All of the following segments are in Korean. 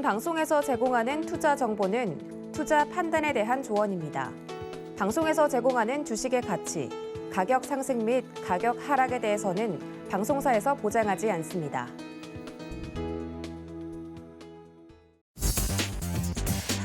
방송에서 제공하는 투자 정보는 투자 판단에 대한 조언입니다. 방송에서 제공하는 주식의 가치, 가격 상승 및 가격 하락에 대해서는 방송사에서 보장하지 않습니다.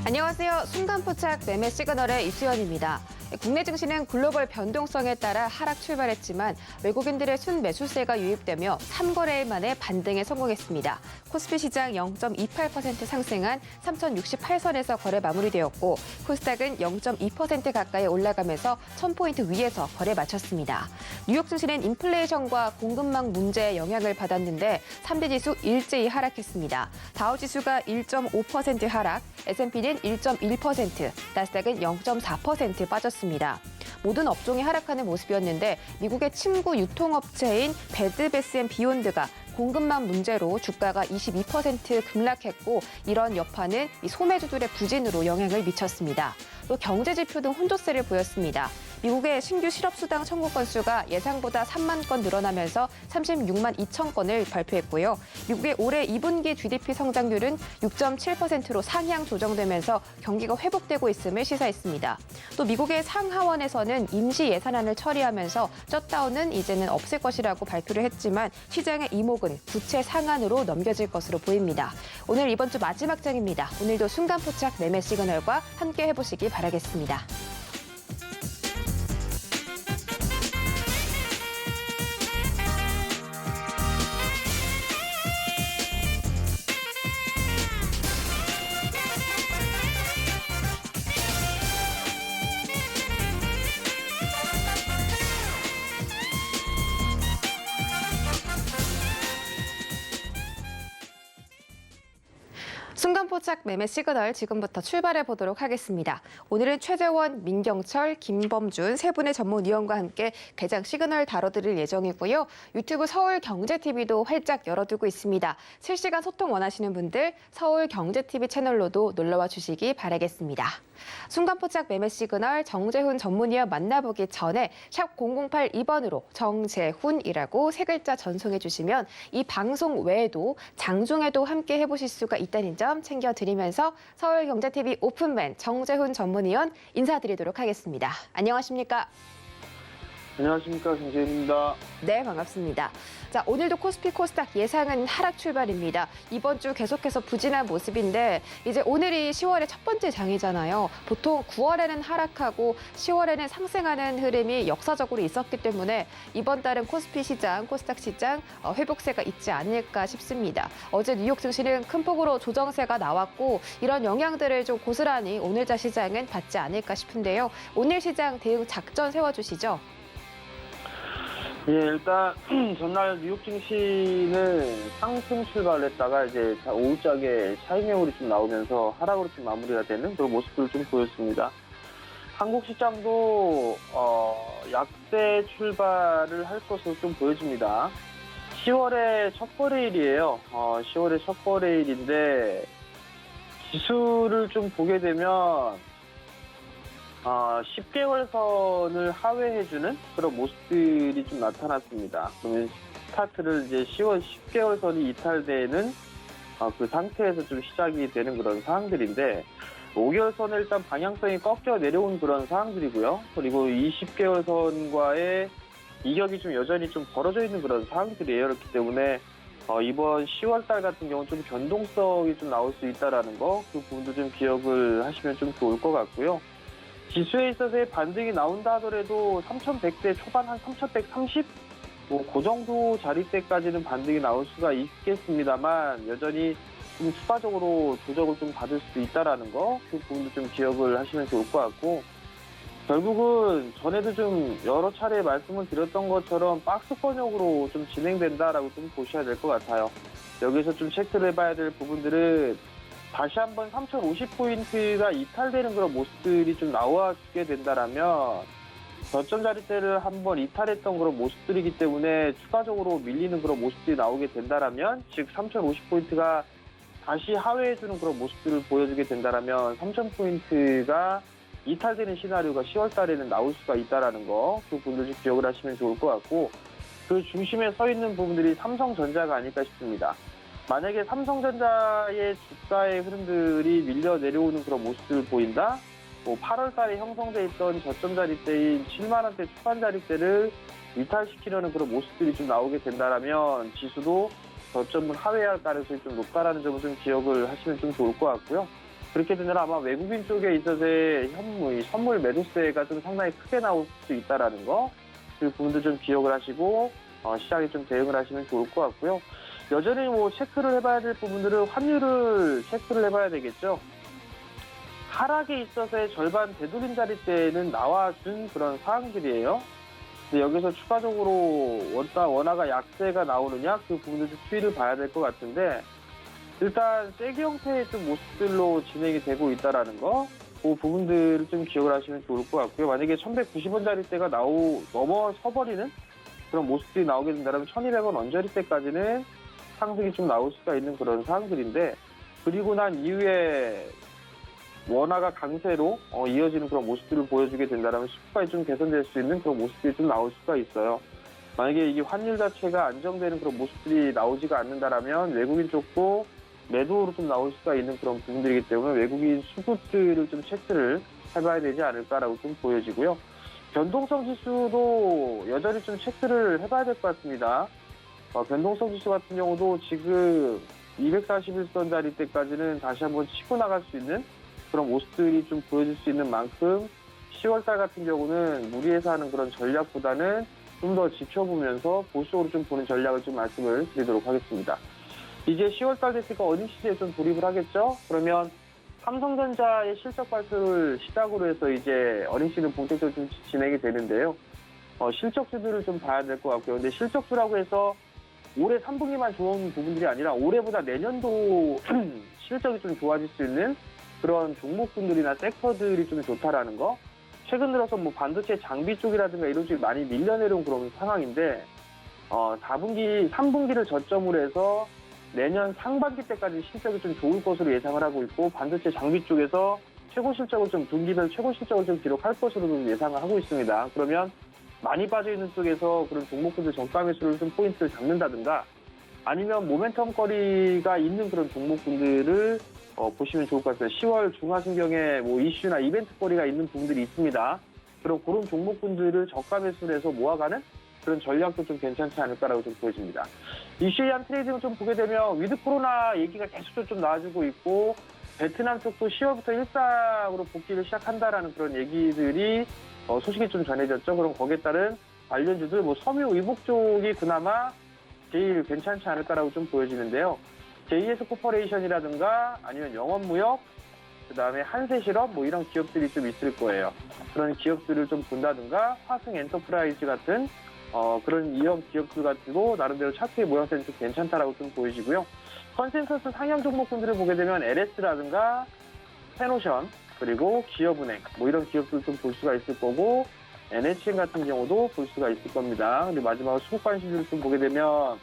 안녕하세요. 순간포착 매매 시그널의 이수연입니다. 국내 증시는 글로벌 변동성에 따라 하락 출발했지만 외국인들의 순매수세가 유입되며 3거래일 만에 반등에 성공했습니다. 코스피 시장 0.28% 상승한 3,068선에서 거래 마무리되었고 코스닥은 0.2% 가까이 올라가면서 1,000포인트 위에서 거래 마쳤습니다. 뉴욕 증시는 인플레이션과 공급망 문제에 영향을 받았는데 3대 지수 일제히 하락했습니다. 다우지수가 1.5% 하락, S&P는 1.1%, 나스닥은 0.4% 빠졌습니다. 모든 업종이 하락하는 모습이었는데 미국의 침구 유통업체인 베드베스앤비욘드가 공급망 문제로 주가가 22% 급락했고 이런 여파는 소매주들의 부진으로 영향을 미쳤습니다. 또 경제 지표 등 혼조세를 보였습니다. 미국의 신규 실업수당 청구 건수가 예상보다 3만 건 늘어나면서 36만 2천 건을 발표했고요. 미국의 올해 2분기 GDP 성장률은 6.7%로 상향 조정되면서 경기가 회복되고 있음을 시사했습니다. 또 미국의 상하원에서는 임시 예산안을 처리하면서 셧다운은 이제는 없앨 것이라고 발표를 했지만 시장의 이목은 부채 상한으로 넘겨질 것으로 보입니다. 오늘 이번 주 마지막 장입니다. 오늘도 순간포착 매매 시그널과 함께 해보시기 바라겠습니다. 순간포착 매매 시그널 지금부터 출발해 보도록 하겠습니다. 오늘은 최재원, 민경철, 김범준 세 분의 전문위원과 함께 개장 시그널 다뤄드릴 예정이고요. 유튜브 서울경제TV도 활짝 열어두고 있습니다. 실시간 소통 원하시는 분들 서울경제TV 채널로도 놀러와 주시기 바라겠습니다. 순간포착 매매 시그널 정재훈 전문위원 만나보기 전에 샵 0082번으로 정재훈이라고 세 글자 전송해 주시면 이 방송 외에도 장중에도 함께 해보실 수가 있다는 점 챙겨드리면서 서울경제TV 오픈맨 정재훈 전문위원 인사드리도록 하겠습니다. 안녕하십니까? 안녕하십니까, 정재훈입니다. 네, 반갑습니다. 자, 오늘도 코스피 코스닥 예상은 하락 출발입니다. 이번 주 계속해서 부진한 모습인데 이제 오늘이 10월의 첫 번째 장이잖아요. 보통 9월에는 하락하고 10월에는 상승하는 흐름이 역사적으로 있었기 때문에 이번 달은 코스피 시장, 코스닥 시장 회복세가 있지 않을까 싶습니다. 어제 뉴욕 증시는 큰 폭으로 조정세가 나왔고 이런 영향들을 좀 고스란히 오늘자 시장은 받지 않을까 싶은데요. 오늘 시장 대응 작전 세워주시죠. 예, 일단 전날 뉴욕 증시는 상승 출발했다가 이제 오후장에 차익 매물이 좀 나오면서 하락으로 좀 마무리가 되는 그런 모습들을 좀 보였습니다. 한국 시장도 약세 출발을 할 것으로 좀 보여집니다. 10월의 첫 거래일이에요. 10월의 첫 거래일인데 지수를 좀 보게 되면 10개월 선을 하회해주는 그런 모습들이 좀 나타났습니다. 그러면 스타트를 이제 10월 10개월 선이 이탈되는 그 상태에서 좀 시작이 되는 그런 상황들인데 5개월 선을 일단 방향성이 꺾여 내려온 그런 상황들이고요. 그리고 20개월 선과의 이격이 좀 여전히 좀 벌어져 있는 그런 상황들이에요. 그렇기 때문에 이번 10월 달 같은 경우는 좀 변동성이 좀 나올 수 있다라는 거, 그 부분도 좀 기억을 하시면 좀 좋을 것 같고요. 지수에 있어서의 반등이 나온다 하더라도 3,100대 초반 한 3,130? 그 정도 자리대까지는 반등이 나올 수가 있겠습니다만 여전히 좀 추가적으로 조정을 좀 받을 수도 있다라는 거, 그 부분도 좀 기억을 하시면 좋을 것 같고 결국은 전에도 좀 여러 차례 말씀을 드렸던 것처럼 박스 권역으로 좀 진행된다라고 좀 보셔야 될 것 같아요. 여기서 좀 체크를 해봐야 될 부분들은 다시 한번 3,050포인트가 이탈되는 그런 모습들이 좀 나오게 된다라면 저점 자리대를 한번 이탈했던 그런 모습들이기 때문에 추가적으로 밀리는 그런 모습들이 나오게 된다라면 즉 3,050포인트가 다시 하회해주는 그런 모습들을 보여주게 된다라면 3,000포인트가 이탈되는 시나리오가 10월 달에는 나올 수가 있다라는 거, 그 부분도 좀 기억을 하시면 좋을 것 같고 그 중심에 서 있는 부분들이 삼성전자가 아닐까 싶습니다. 만약에 삼성전자의 주가의 흐름들이 밀려 내려오는 그런 모습을 보인다. 뭐 8월 달에 형성돼 있던 저점 자리대인 7만 원대 초반 자리대를 이탈시키려는 그런 모습들이 좀 나오게 된다라면 지수도 저점을 하회할 가능성이 좀 높다라는 점을 좀 기억을 하시면 좀 좋을 것 같고요. 그렇게 되면 아마 외국인 쪽에 있어서의 선물 매도세가 좀 상당히 크게 나올 수 있다라는 거, 그 부분도 좀 기억을 하시고 시장에 좀 대응을 하시면 좋을 것 같고요. 여전히 뭐 체크를 해봐야 될 부분들은 환율을 체크를 해봐야 되겠죠. 하락에 있어서의 절반 되돌림 자리대는 나와준 그런 상황들이에요. 근데 여기서 추가적으로 원화가 약세가 나오느냐 그 부분도 좀 추이를 봐야 될 것 같은데, 일단 세기 형태의 좀 모습들로 진행이 되고 있다라는 거, 그 부분들을 좀 기억을 하시면 좋을 것 같고요. 만약에 1190원 자리대가 넘어서버리는 그런 모습들이 나오게 된다면 1200원 언저리대까지는 상승이 좀 나올 수가 있는 그런 상황들인데, 그리고 난 이후에 원화가 강세로 이어지는 그런 모습들을 보여주게 된다면 수급이 좀 개선될 수 있는 그런 모습들이 좀 나올 수가 있어요. 만약에 이 환율 자체가 안정되는 그런 모습들이 나오지가 않는다라면 외국인 쪽도 매도로 좀 나올 수가 있는 그런 부분들이기 때문에 외국인 수급들을 좀 체크를 해봐야 되지 않을까라고 좀 보여지고요. 변동성 지수도 여전히 좀 체크를 해봐야 될 것 같습니다. 변동성 지수 같은 경우도 지금 241선 자리 때까지는 다시 한번 치고 나갈 수 있는 그런 모습들이 좀 보여줄 수 있는 만큼 10월달 같은 경우는 무리해서 하는 그런 전략보다는 좀 더 지켜보면서 보수적으로 좀 보는 전략을 좀 말씀을 드리도록 하겠습니다. 이제 10월달 됐으니까 어닝 시즌에 좀 돌입을 하겠죠? 그러면 삼성전자의 실적 발표를 시작으로 해서 이제 어닝 시즌 본격적으로 좀 진행이 되는데요. 실적주들을 좀 봐야 될 것 같고요. 근데 실적주라고 해서 올해 3분기만 좋은 부분들이 아니라 올해보다 내년도 실적이 좀 좋아질 수 있는 그런 종목군들이나 섹터들이 좀 좋다라는 거. 최근 들어서 뭐 반도체 장비 쪽이라든가 이런 쪽이 많이 밀려내려온 그런 상황인데, 3분기를 저점으로 해서 내년 상반기 때까지 실적이 좀 좋을 것으로 예상을 하고 있고, 반도체 장비 쪽에서 최고 실적을 좀 분기별 최고 실적을 좀 기록할 것으로 좀 예상을 하고 있습니다. 그러면 많이 빠져있는 쪽에서 그런 종목군들 정가 매수를 좀 포인트를 잡는다든가, 아니면 모멘텀거리가 있는 그런 종목군들을 보시면 좋을 것 같아요. 10월 중하순경에 뭐 이슈나 이벤트거리가 있는 부분들이 있습니다. 그런 종목군들을 저가 매수를 해서 모아가는 그런 전략도 좀 괜찮지 않을까라고 좀 보여집니다. 이슈에 대한 트레이딩을 좀 보게 되면 위드 코로나 얘기가 계속 좀 나와주고 있고, 베트남 쪽도 10월부터 일상으로 복귀를 시작한다라는 그런 얘기들이 소식이 좀 전해졌죠. 그럼 거기에 따른 관련주들, 뭐 섬유 의복 쪽이 그나마 제일 괜찮지 않을까라고 좀 보여지는데요. JS 코퍼레이션이라든가 아니면 영업무역, 그다음에 한세실업 뭐 이런 기업들이 좀 있을 거예요. 그런 기업들을 좀 본다든가 화승 엔터프라이즈 같은 그런 이형 기업들 가지고 나름대로 차트의 모양새는 좀 괜찮다라고 좀 보이시고요. 컨센서스 상향 종목군들을 보게 되면 LS라든가 페노션, 그리고 기업은행 뭐 이런 기업들 좀 볼 수가 있을 거고, NHN 같은 경우도 볼 수가 있을 겁니다. 그리고 마지막으로 수급 관심주를 좀 보게 되면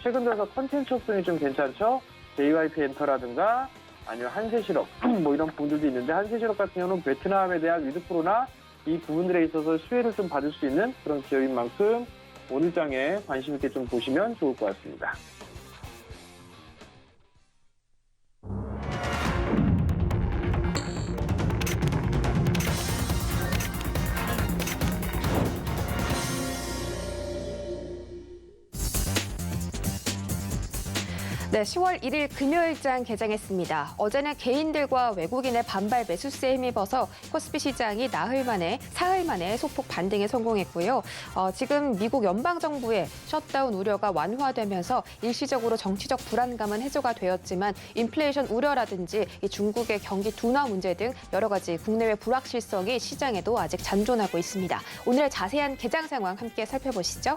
최근 들어서 컨텐츠 업종이 좀 괜찮죠. JYP 엔터라든가 아니면 한세실업 뭐 이런 부분들도 있는데, 한세실업 같은 경우는 베트남에 대한 위드 코로나 이 부분들에 있어서 수혜를 좀 받을 수 있는 그런 기업인 만큼 오늘 장에 관심 있게 좀 보시면 좋을 것 같습니다. 네, 10월 1일 금요일장 개장했습니다. 어제는 개인들과 외국인의 반발 매수세에 힘입어서 코스피 시장이 사흘 만에 소폭 반등에 성공했고요. 지금 미국 연방정부의 셧다운 우려가 완화되면서 일시적으로 정치적 불안감은 해소가 되었지만 인플레이션 우려라든지 이 중국의 경기 둔화 문제 등 여러 가지 국내외 불확실성이 시장에도 아직 잔존하고 있습니다. 오늘의 자세한 개장 상황 함께 살펴보시죠.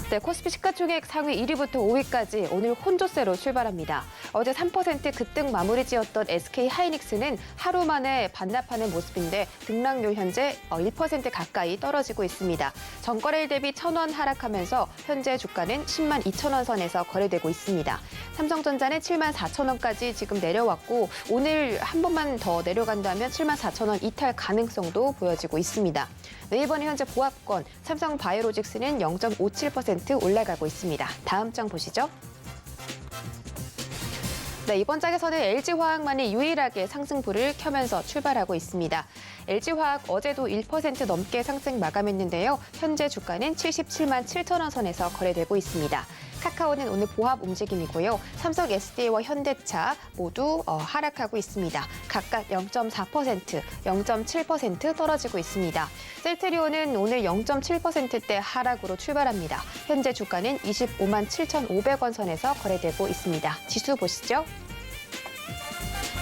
네, 코스피 시가총액 상위 1위부터 5위까지 오늘 혼조세로 출발합니다. 어제 3% 급등 마무리 지었던 SK하이닉스는 하루 만에 반납하는 모습인데 등락률 현재 1% 가까이 떨어지고 있습니다. 전거래일 대비 1,000원 하락하면서 현재 주가는 10만 2천 원 선에서 거래되고 있습니다. 삼성전자는 7만 4천 원까지 지금 내려왔고 오늘 한 번만 더 내려간다면 7만 4천 원 이탈 가능성도 보여지고 있습니다. 네이버는 현재 보합권, 삼성바이오로직스는 0.57% 올라가고 있습니다. 다음 장 보시죠. 네, 이번 장에서는 LG화학만이 유일하게 상승불을 켜면서 출발하고 있습니다. LG화학 어제도 1% 넘게 상승 마감했는데요. 현재 주가는 77만 7천 원 선에서 거래되고 있습니다. 카카오는 오늘 보합 움직임이고요. 삼성 SDI와 현대차 모두 하락하고 있습니다. 각각 0.4%, 0.7% 떨어지고 있습니다. 셀트리온은 오늘 0.7%대 하락으로 출발합니다. 현재 주가는 25만 7,500원 선에서 거래되고 있습니다. 지수 보시죠.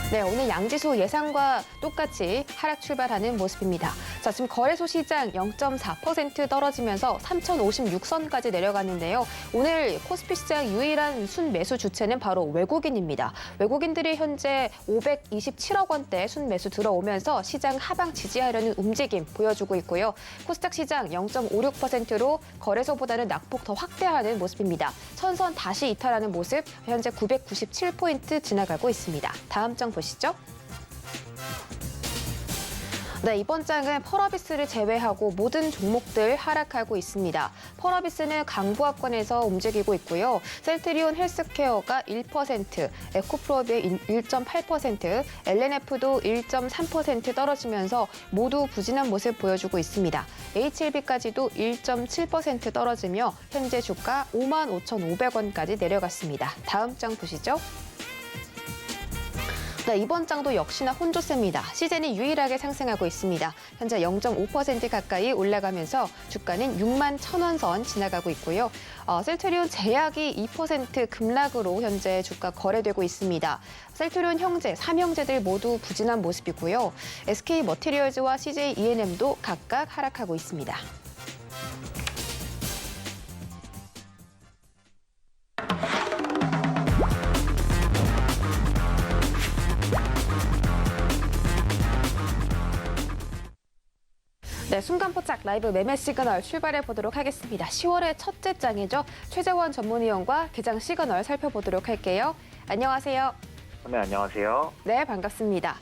네, 오늘 양지수 예상과 똑같이 하락 출발하는 모습입니다. 자, 지금 거래소 시장 0.4% 떨어지면서 3,056선까지 내려갔는데요. 오늘 코스피 시장 유일한 순매수 주체는 바로 외국인입니다. 외국인들이 현재 527억 원대 순매수 들어오면서 시장 하방 지지하려는 움직임 보여주고 있고요. 코스닥 시장 0.56%로 거래소보다는 낙폭 더 확대하는 모습입니다. 천선 다시 이탈하는 모습, 현재 997포인트 지나가고 있습니다. 다음 장 보시죠. 네, 이번 장은 펄어비스를 제외하고 모든 종목들 하락하고 있습니다. 펄어비스는 강보합권에서 움직이고 있고요. 셀트리온 헬스케어가 1%, 에코프로비의 1.8%, LNF도 1.3% 떨어지면서 모두 부진한 모습 보여주고 있습니다. HLB까지도 1.7% 떨어지며 현재 주가 55,500원까지 내려갔습니다. 다음 장 보시죠. 네, 이번 장도 역시나 혼조세입니다. 시젠이 유일하게 상승하고 있습니다. 현재 0.5% 가까이 올라가면서 주가는 6만 1,000원 선 지나가고 있고요. 셀트리온 제약이 2% 급락으로 현재 주가 거래되고 있습니다. 셀트리온 형제, 3형제들 모두 부진한 모습이고요. SK머티리얼즈와 CJ E&M도 각각 하락하고 있습니다. 네, 순간포착 라이브 매매 시그널 출발해 보도록 하겠습니다. 10월의 첫째 장이죠. 최재원 전문위원과 개장 시그널 살펴보도록 할게요. 안녕하세요. 네, 안녕하세요. 네, 반갑습니다.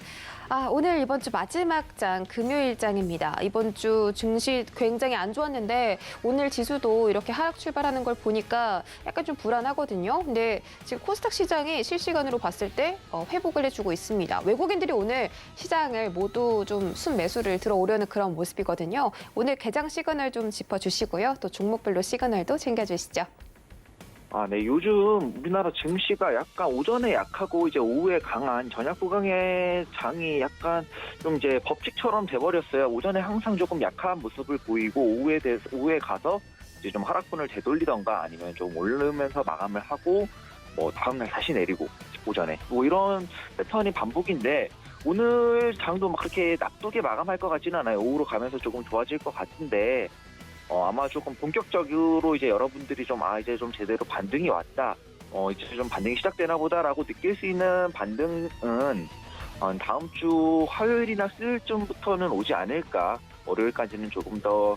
오늘 이번 주 마지막 장, 금요일 장입니다. 이번 주 증시 굉장히 안 좋았는데 오늘 지수도 이렇게 하락 출발하는 걸 보니까 약간 좀 불안하거든요. 근데 지금 코스닥 시장이 실시간으로 봤을 때 회복을 해주고 있습니다. 외국인들이 오늘 시장을 모두 좀 순매수를 들어오려는 그런 모습이거든요. 오늘 개장 시그널 좀 짚어주시고요. 또 종목별로 시그널도 챙겨주시죠. 네, 요즘 우리나라 증시가 약간 오전에 약하고 이제 오후에 강한 저녁 구강의 장이 약간 좀 이제 법칙처럼 돼버렸어요. 오전에 항상 조금 약한 모습을 보이고 오후에 가서 이제 좀 하락분을 되돌리던가 아니면 좀 오르면서 마감을 하고 다음날 다시 내리고 오전에 이런 패턴이 반복인데 오늘 장도 막 그렇게 나쁘게 마감할 것 같지는 않아요. 오후로 가면서 조금 좋아질 것 같은데. 아마 조금 본격적으로 이제 여러분들이 좀 이제 좀 제대로 반등이 왔다. 이제 좀 반등이 시작되나 보다라고 느낄 수 있는 반등은 다음 주 화요일이나 수요일쯤부터는 오지 않을까. 월요일까지는 조금 더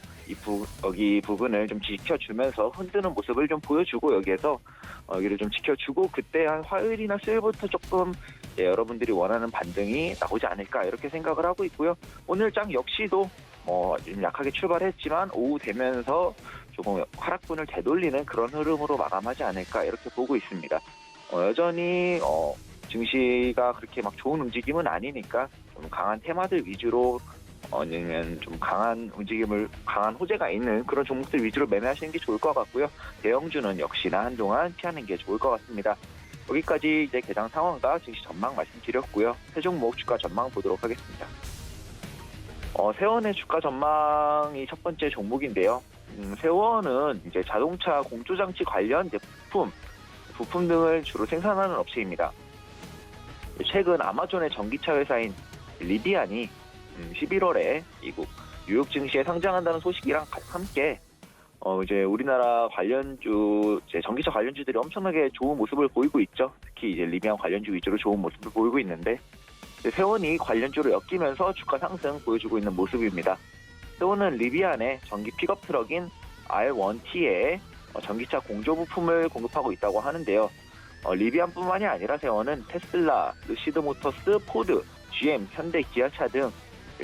여기 부분을 좀 지켜주면서 흔드는 모습을 좀 보여주고 여기를 좀 지켜주고 그때 한 화요일이나 수요일부터 조금 여러분들이 원하는 반등이 나오지 않을까 이렇게 생각을 하고 있고요. 오늘 장 역시도 좀 약하게 출발했지만 오후 되면서 조금 하락분을 되돌리는 그런 흐름으로 마감하지 않을까 이렇게 보고 있습니다. 여전히 증시가 그렇게 막 좋은 움직임은 아니니까 좀 강한 테마들 위주로 아니면 좀 강한 호재가 있는 그런 종목들 위주로 매매하시는 게 좋을 것 같고요. 대형주는 역시나 한동안 피하는 게 좋을 것 같습니다. 여기까지 이제 개장 상황과 증시 전망 말씀드렸고요. 세 종목 주가 전망 보도록 하겠습니다. 세원의 주가 전망이 첫 번째 종목인데요. 세원은 이제 자동차 공조장치 관련 부품 등을 주로 생산하는 업체입니다. 최근 아마존의 전기차 회사인 리비안이 11월에 미국 뉴욕 증시에 상장한다는 소식이랑 함께 이제 우리나라 관련주, 이제 전기차 관련주들이 엄청나게 좋은 모습을 보이고 있죠. 특히 이제 리비안 관련주 위주로 좋은 모습을 보이고 있는데. 세원이 관련주로 엮이면서 주가 상승 보여주고 있는 모습입니다. 세원은 리비안의 전기 픽업 트럭인 R1T에 전기차 공조 부품을 공급하고 있다고 하는데요. 리비안뿐만이 아니라 세원은 테슬라, 르시드 모터스, 포드, GM, 현대, 기아차 등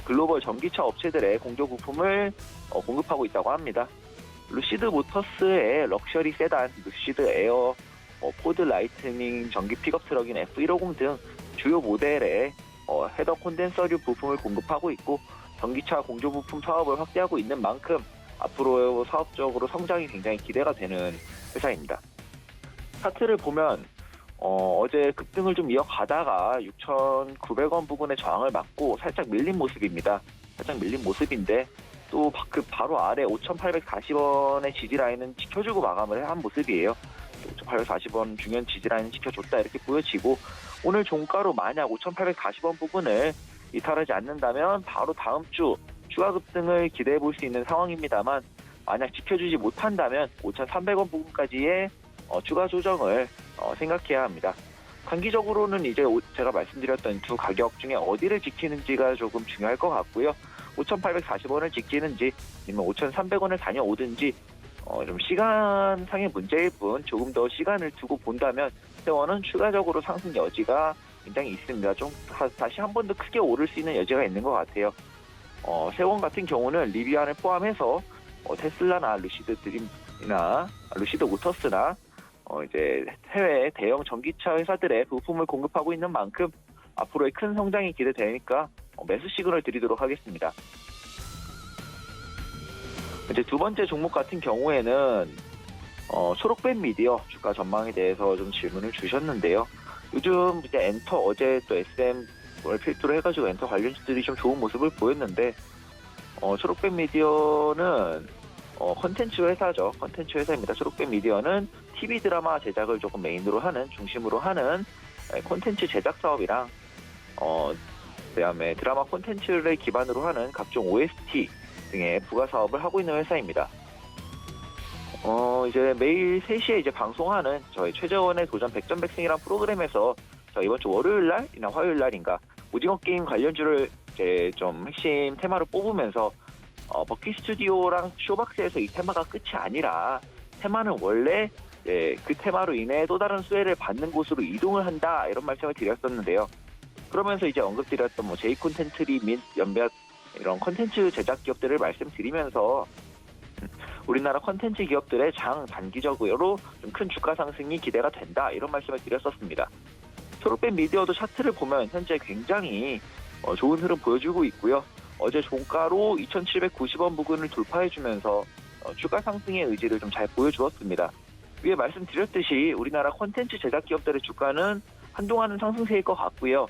글로벌 전기차 업체들의 공조 부품을 공급하고 있다고 합니다. 르시드 모터스의 럭셔리 세단, 르시드 에어 포드 라이트닝 전기 픽업 트럭인 F150 등 주요 모델의 헤더 콘덴서류 부품을 공급하고 있고 전기차 공조 부품 사업을 확대하고 있는 만큼 앞으로 사업적으로 성장이 굉장히 기대가 되는 회사입니다. 차트를 보면 어제 급등을 좀 이어가다가 6,900원 부근의 저항을 맞고 살짝 밀린 모습입니다. 살짝 밀린 모습인데 또 그 바로 아래 5,840원의 지지라인은 지켜주고 마감을 한 모습이에요. 5,840원 중요한 지지라인은 지켜줬다 이렇게 보여지고 오늘 종가로 만약 5,840원 부근을 이탈하지 않는다면 바로 다음 주 추가 급등을 기대해 볼 수 있는 상황입니다만 만약 지켜주지 못한다면 5,300원 부근까지의 추가 조정을 생각해야 합니다. 단기적으로는 이제 제가 말씀드렸던 두 가격 중에 어디를 지키는지가 조금 중요할 것 같고요. 5,840원을 지키는지 아니면 5,300원을 다녀오든지 좀 시간상의 문제일 뿐 조금 더 시간을 두고 본다면 세원은 추가적으로 상승 여지가 굉장히 있습니다. 좀 다시 한 번 더 크게 오를 수 있는 여지가 있는 것 같아요. 세원 같은 경우는 리비안을 포함해서 테슬라나 루시드 드림이나 루시드 모터스나 이제 해외 대형 전기차 회사들의 부품을 공급하고 있는 만큼 앞으로의 큰 성장이 기대되니까 매수 시그널 드리도록 하겠습니다. 이제 두 번째 종목 같은 경우에는 초록뱀 미디어 주가 전망에 대해서 좀 질문을 주셨는데요. 요즘 이제 엔터 어제 또 SM을 필두로 해가지고 엔터 관련주들이 좀 좋은 모습을 보였는데 초록뱀 미디어는 컨텐츠 회사죠. 컨텐츠 회사입니다. 초록뱀 미디어는 TV 드라마 제작을 조금 메인으로 하는 중심으로 하는 콘텐츠 제작 사업이랑 그다음에 드라마 콘텐츠를 기반으로 하는 각종 OST 등의 부가 사업을 하고 있는 회사입니다. 이제 매일 3시에 이제 방송하는 저희 최재원의 도전 백전백승이란 프로그램에서 이번 주 월요일 날이나 화요일 날인가 오징어 게임 관련주를 이제 좀 핵심 테마로 뽑으면서 버키 스튜디오랑 쇼박스에서 이 테마가 끝이 아니라 테마는 원래 그 테마로 인해 또 다른 수혜를 받는 곳으로 이동을 한다 이런 말씀을 드렸었는데요. 그러면서 이제 언급드렸던 제이 콘텐츠리 및 연몇 이런 콘텐츠 제작 기업들을 말씀드리면서 우리나라 콘텐츠 기업들의 장 단기적으로 좀 큰 주가 상승이 기대가 된다 이런 말씀을 드렸었습니다. 초록뱀 미디어도 차트를 보면 현재 굉장히 좋은 흐름 보여주고 있고요. 어제 종가로 2,790원 부근을 돌파해주면서 주가 상승의 의지를 좀 잘 보여주었습니다. 위에 말씀드렸듯이 우리나라 콘텐츠 제작 기업들의 주가는 한동안은 상승세일 것 같고요.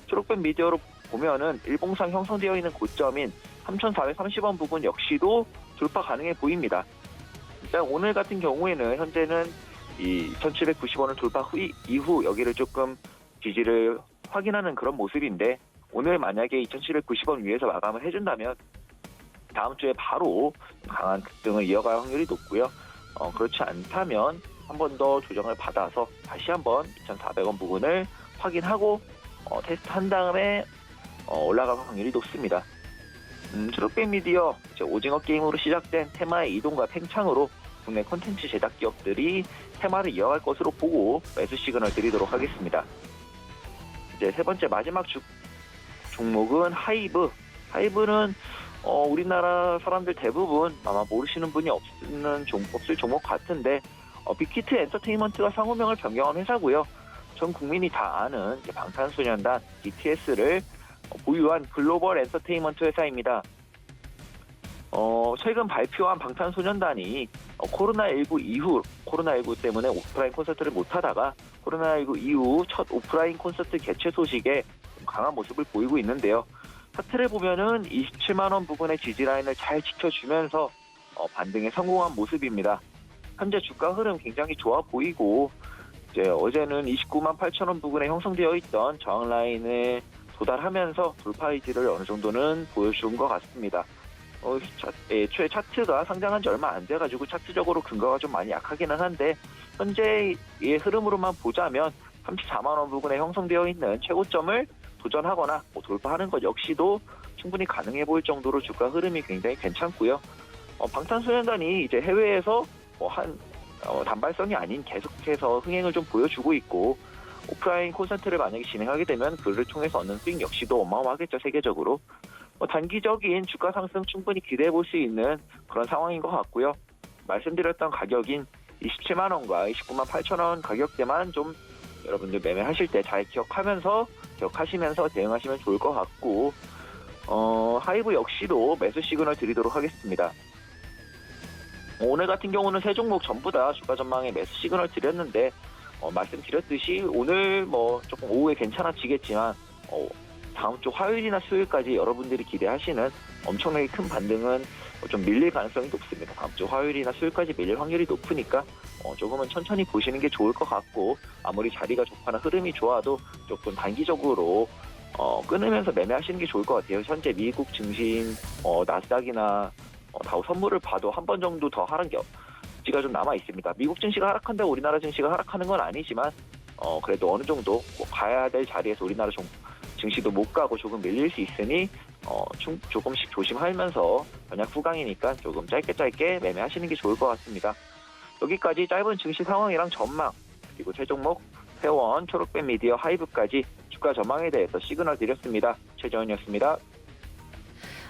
초록뱀 미디어로 보면은 일봉상 형성되어 있는 고점인 3,430원 부근 역시도 돌파 가능해 보입니다. 일단 오늘 같은 경우에는 현재는 이 2,790원을 돌파 이후 여기를 조금 지지를 확인하는 그런 모습인데 오늘 만약에 2,790원 위에서 마감을 해준다면 다음 주에 바로 강한 급등을 이어갈 확률이 높고요. 그렇지 않다면 한 번 더 조정을 받아서 다시 한번 2,400원 부근을 확인하고 테스트한 다음에 올라갈 확률이 높습니다. 초록뱀 미디어 이제 오징어 게임으로 시작된 테마의 이동과 팽창으로 국내 콘텐츠 제작 기업들이 테마를 이어갈 것으로 보고 매수 시그널 드리도록 하겠습니다. 이제 세 번째 마지막 종목은 하이브. 하이브는 우리나라 사람들 대부분 아마 모르시는 분이 없을 종목 같은데 빅히트 엔터테인먼트가 상호명을 변경한 회사고요. 전 국민이 다 아는 방탄소년단 BTS를 보유한 글로벌 엔터테인먼트 회사입니다. 최근 발표한 방탄소년단이 코로나19 때문에 오프라인 콘서트를 못하다가 코로나19 이후 첫 오프라인 콘서트 개최 소식에 강한 모습을 보이고 있는데요. 차트를 보면은 27만원 부근의 지지라인을 잘 지켜주면서 반등에 성공한 모습입니다. 현재 주가 흐름 굉장히 좋아 보이고 이제 어제는 29만 8천원 부근에 형성되어 있던 저항 라인을 도달하면서 돌파 의지를 어느 정도는 보여준 것 같습니다. 애초에 차트가 상장한 지 얼마 안 돼가지고 차트적으로 근거가 좀 많이 약하기는 한데 현재의 흐름으로만 보자면 34만원 부근에 형성되어 있는 최고점을 도전하거나 돌파하는 것 역시도 충분히 가능해 보일 정도로 주가 흐름이 굉장히 괜찮고요. 방탄소년단이 이제 해외에서 단발성이 아닌 계속해서 흥행을 좀 보여주고 있고 오프라인 콘서트를 만약에 진행하게 되면 그를 통해서 얻는 수익 역시도 어마어마하겠죠, 세계적으로. 단기적인 주가 상승 충분히 기대해 볼 수 있는 그런 상황인 것 같고요. 말씀드렸던 가격인 27만 원과 29만 8천 원 가격대만 좀 여러분들 매매하실 때 잘 기억하시면서 대응하시면 좋을 것 같고, 하이브 역시도 매수 시그널 드리도록 하겠습니다. 오늘 같은 경우는 세 종목 전부 다 주가 전망에 매수 시그널 드렸는데, 말씀드렸듯이 오늘 조금 오후에 괜찮아지겠지만, 다음 주 화요일이나 수요일까지 여러분들이 기대하시는 엄청나게 큰 반등은 좀 밀릴 가능성이 높습니다. 다음 주 화요일이나 수요일까지 밀릴 확률이 높으니까 조금은 천천히 보시는 게 좋을 것 같고, 아무리 자리가 좋거나 흐름이 좋아도 조금 단기적으로 끊으면서 매매하시는 게 좋을 것 같아요. 현재 미국 증신, 나스닥이나 다우 선물을 봐도 한 번 정도 더 하락이 지가 좀 남아 있습니다. 미국 증시가 하락한다고 우리나라 증시가 하락하는 건 아니지만 그래도 어느 정도 가야 될 자리에서 우리나라 증시도 못 가고 조금 밀릴 수 있으니 조금씩 조심하면서 전략 후강이니까 조금 짧게 매매하시는 게 좋을 것 같습니다. 여기까지 짧은 증시 상황이랑 전망, 그리고 최종목 회원, 초록빛 미디어, 하이브까지 주가 전망에 대해서 시그널 드렸습니다. 최재원이었습니다.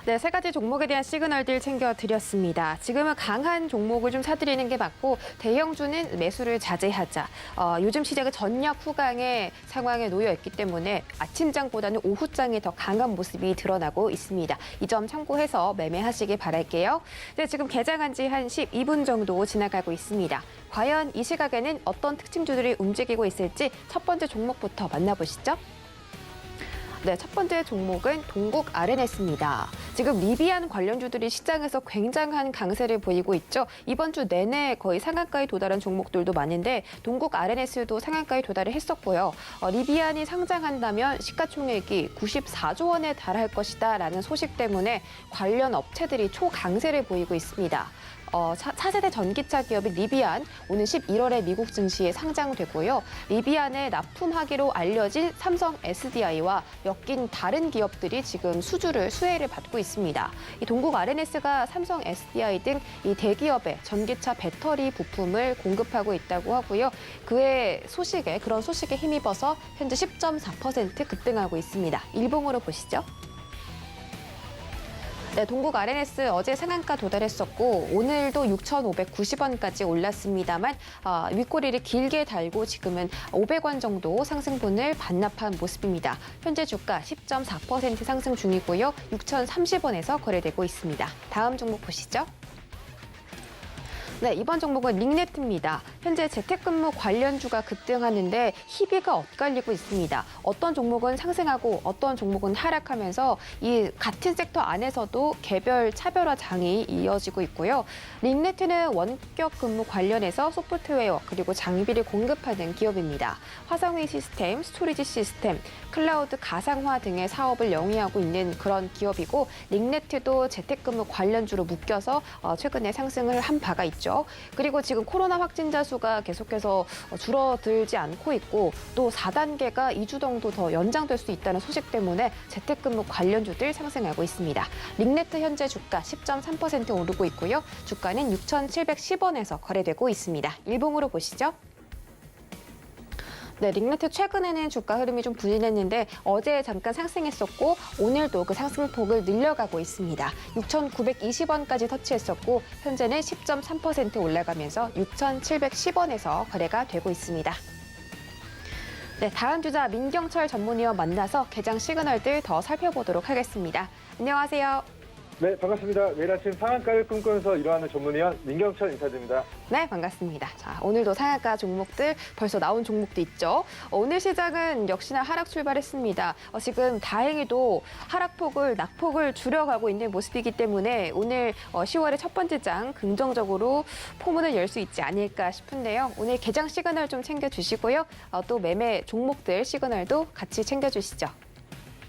네, 세 가지 종목에 대한 시그널들 챙겨드렸습니다. 지금은 강한 종목을 좀 사들이는 게 맞고 대형주는 매수를 자제하자. 요즘 시장은 전략 후강의 상황에 놓여 있기 때문에 아침장보다는 오후장이 더 강한 모습이 드러나고 있습니다. 이 점 참고해서 매매하시길 바랄게요. 네, 지금 개장한 지 한 12분 정도 지나가고 있습니다. 과연 이 시각에는 어떤 특징주들이 움직이고 있을지 첫 번째 종목부터 만나보시죠. 네, 첫 번째 종목은 동국 RNS입니다. 지금 리비안 관련주들이 시장에서 굉장한 강세를 보이고 있죠. 이번 주 내내 거의 상한가에 도달한 종목들도 많은데 동국 RNS도 상한가에 도달을 했었고요. 리비안이 상장한다면 시가총액이 94조 원에 달할 것이다라는 소식 때문에 관련 업체들이 초강세를 보이고 있습니다. 차세대 전기차 기업인 리비안 오는 11월에 미국 증시에 상장되고요. 리비안에 납품하기로 알려진 삼성 SDI와 엮인 다른 기업들이 지금 수혜를 받고 있습니다. 이 동국 RNS가 삼성 SDI 등 이 대기업의 전기차 배터리 부품을 공급하고 있다고 하고요. 그런 소식에 힘입어서 현재 10.4% 급등하고 있습니다. 일봉으로 보시죠. 네, 동국 RNS 어제 상한가 도달했었고 오늘도 6,590원까지 올랐습니다만 윗꼬리를 길게 달고 지금은 500원 정도 상승분을 반납한 모습입니다. 현재 주가 10.4% 상승 중이고요. 6,030원에서 거래되고 있습니다. 다음 종목 보시죠. 네, 이번 종목은 링네트입니다. 현재 재택근무 관련주가 급등하는데 희비가 엇갈리고 있습니다. 어떤 종목은 상승하고 어떤 종목은 하락하면서 이 같은 섹터 안에서도 개별 차별화 장이 이어지고 있고요. 링네트는 원격 근무 관련해서 소프트웨어 그리고 장비를 공급하는 기업입니다. 화상회의 시스템, 스토리지 시스템, 클라우드 가상화 등의 사업을 영위하고 있는 그런 기업이고 링네트도 재택근무 관련주로 묶여서 최근에 상승을 한 바가 있죠. 그리고 지금 코로나 확진자 수가 계속해서 줄어들지 않고 있고 또 4단계가 2주 정도 더 연장될 수 있다는 소식 때문에 재택근무 관련주들 상승하고 있습니다. 링네트 현재 주가 10.3% 오르고 있고요. 주가는 6,710원에서 거래되고 있습니다. 일봉으로 보시죠. 네, 링네트 최근에는 주가 흐름이 좀 부진했는데 어제 잠깐 상승했었고 오늘도 그 상승폭을 늘려가고 있습니다. 6,920원까지 터치했었고 현재는 10.3% 올라가면서 6,710원에서 거래가 되고 있습니다. 네, 다음 주자 민경철 전문위원 만나서 개장 시그널들 더 살펴보도록 하겠습니다. 안녕하세요. 네, 반갑습니다. 매일 아침 상한가를 꿈꾸면서 일어나는 전문위원 민경철 인사드립니다. 네, 반갑습니다. 자, 오늘도 상한가 종목들 벌써 나온 종목도 있죠. 오늘 시장은 역시나 하락 출발했습니다. 지금 다행히도 낙폭을 줄여가고 있는 모습이기 때문에 오늘 10월의 첫 번째 장 긍정적으로 포문을 열 수 있지 않을까 싶은데요. 오늘 개장 시그널 좀 챙겨주시고요. 또 매매 종목들 시그널도 같이 챙겨주시죠.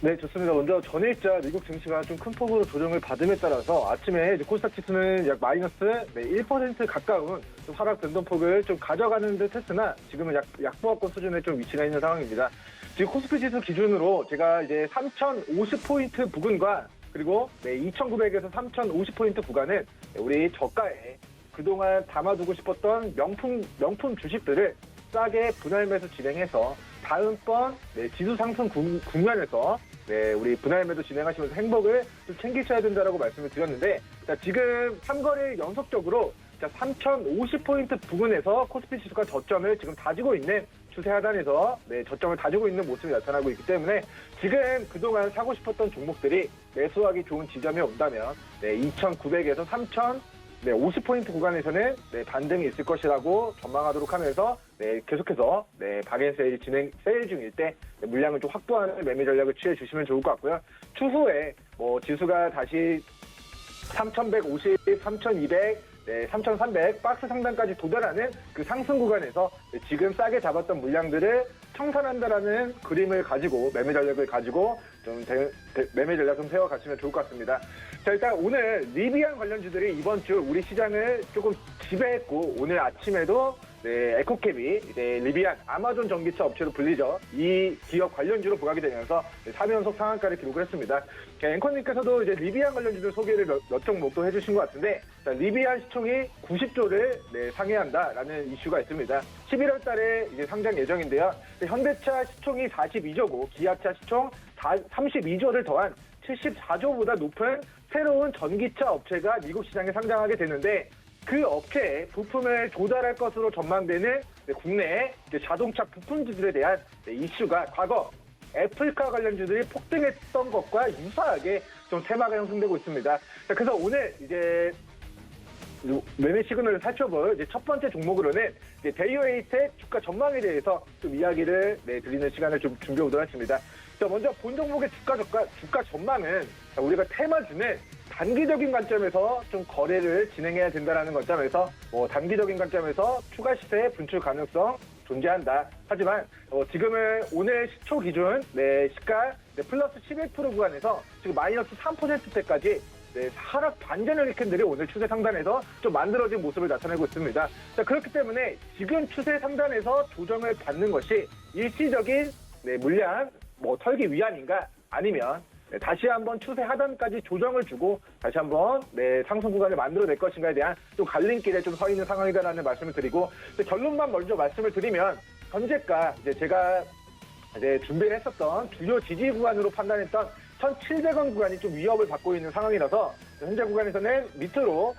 네, 좋습니다. 먼저 전일자 미국 증시가 좀 큰 폭으로 조정을 받음에 따라서 아침에 코스닥 지수는 약 마이너스 1% 가까운 좀 하락 변동폭을 좀 가져가는 듯 했으나 지금은 약보합권 수준에 좀 위치가 있는 상황입니다. 지금 코스피 지수 기준으로 제가 이제 3,050포인트 부근과 그리고 2,900에서 3,050포인트 구간은 우리 저가에 그동안 담아두고 싶었던 명품 주식들을 싸게 분할 매수 진행해서 다음번 지수 상승 국면에서 우리 분할 매도 진행하시면서 행복을 좀 챙기셔야 된다라고 말씀을 드렸는데, 자, 지금 3거래일 연속적으로 자, 3,050포인트 부근에서 코스피 지수가 저점을 지금 다지고 있는 추세 하단에서 저점을 다지고 있는 모습이 나타나고 있기 때문에 지금 그동안 사고 싶었던 종목들이 매수하기 좋은 지점이 온다면 2,900에서 3,050포인트 구간에서는 반등이 있을 것이라고 전망하도록 하면서 계속해서 박앤세일 세일 중일 때 물량을 좀 확보하는 매매 전략을 취해 주시면 좋을 것 같고요. 추후에 지수가 다시 3,150, 3,200, 3,300 박스 상단까지 도달하는 그 상승 구간에서 지금 싸게 잡았던 물량들을 청산한다라는 그림을 가지고 매매 전략을 가지고 좀 매매 전략 좀 세워가시면 좋을 것 같습니다. 자, 일단 오늘 리비안 관련주들이 이번 주 우리 시장을 조금 지배했고 오늘 아침에도 에코캡이 이제 리비안 아마존 전기차 업체로 불리죠. 이 기업 관련주로 부각이 되면서 3연속 상한가를 기록을 했습니다. 앵커님께서도 이제 리비안 관련주들 소개를 몇 종목도 해주신 것 같은데 리비안 시총이 90조를 상회한다라는 이슈가 있습니다. 11월 달에 이제 상장 예정인데요. 현대차 시총이 42조고 기아차 시총 32조를 더한 74조보다 높은 새로운 전기차 업체가 미국 시장에 상장하게 되는데 그 업체에 부품을 조달할 것으로 전망되는 국내 자동차 부품주들에 대한 이슈가 과거 애플카 관련주들이 폭등했던 것과 유사하게 좀 테마가 형성되고 있습니다. 그래서 오늘 이제 매매 시그널을 살펴볼 이제 첫 번째 종목으로는 대유에이텍 주가 전망에 대해서 좀 이야기를 드리는 시간을 좀 준비해 보도록 하겠습니다. 먼저 본 종목의 주가 전망은 우리가 테마주는 단기적인 관점에서 좀 거래를 진행해야 된다는 관점에서 단기적인 관점에서 추가 시세 분출 가능성 존재한다. 하지만 지금은 오늘 시초 기준 시가 플러스 11% 구간에서 지금 마이너스 3%대까지 하락 반전을 일으킨 들이 오늘 추세 상단에서 좀 만들어진 모습을 나타내고 있습니다. 자, 그렇기 때문에 지금 추세 상단에서 조정을 받는 것이 일시적인 물량 털기 위함인가 아니면 다시 한번 추세 하단까지 조정을 주고 다시 한번 상승 구간을 만들어낼 것인가에 대한 좀 갈림길에 좀 서 있는 상황이다라는 말씀을 드리고 결론만 먼저 말씀을 드리면 현재가 제가 준비를 했었던 주요 지지 구간으로 판단했던 1,700원 구간이 좀 위협을 받고 있는 상황이라서 현재 구간에서는 밑으로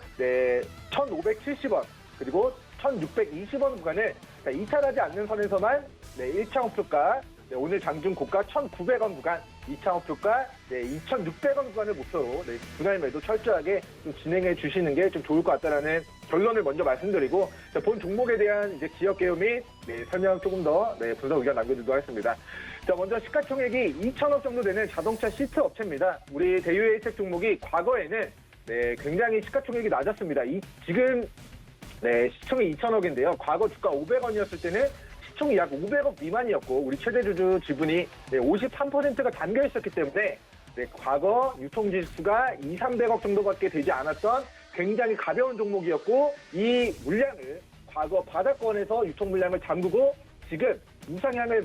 1,570원 그리고 1,620원 구간을 이탈하지 않는 선에서만 1차목표가 오늘 장중 고가 1,900원 구간, 2차목표가 2,600원 구간을 목표로 분할 매도 철저하게 좀 진행해 주시는 게 좀 좋을 것 같다라는 결론을 먼저 말씀드리고 본 종목에 대한 이제 기업 개요 및 설명 조금 더 분석 의견 남겨드리도록 하겠습니다. 자, 먼저 시가총액이 2,000억 정도 되는 자동차 시트 업체입니다. 우리 대유에이텍 종목이 과거에는 굉장히 시가총액이 낮았습니다. 지금 시총이 2,000억인데요. 과거 주가 500원이었을 때는 시총이 약 500억 미만이었고 우리 최대주주 지분이 53%가 담겨 있었기 때문에 과거 유통지수가 200~300억 정도밖에 되지 않았던 굉장히 가벼운 종목이었고 이 물량을 과거 바닥권에서 유통 물량을 잠그고 지금 우상향을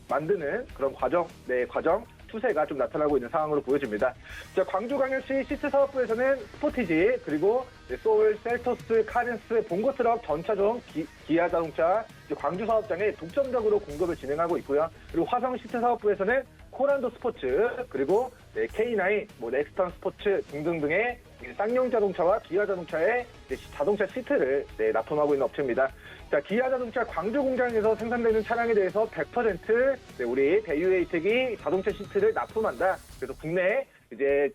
만드는 그런 과정 추세가 좀 나타나고 있는 상황으로 보여집니다. 자, 광주광역시 시트사업부에서는 스포티지 그리고 소울, 셀토스, 카렌스, 봉고트럭, 전차종, 기아자동차 광주 사업장에 독점적으로 공급을 진행하고 있고요. 그리고 화성 시트사업부에서는 코란도 스포츠 그리고 K9, 넥스턴 스포츠 등등등의 쌍용자동차와 기아자동차의 자동차 시트를 납품하고 있는 업체입니다. 자, 기아자동차 광주 공장에서 생산되는 차량에 대해서 100% 우리 대유에이텍이 자동차 시트를 납품한다. 그래서 국내 이제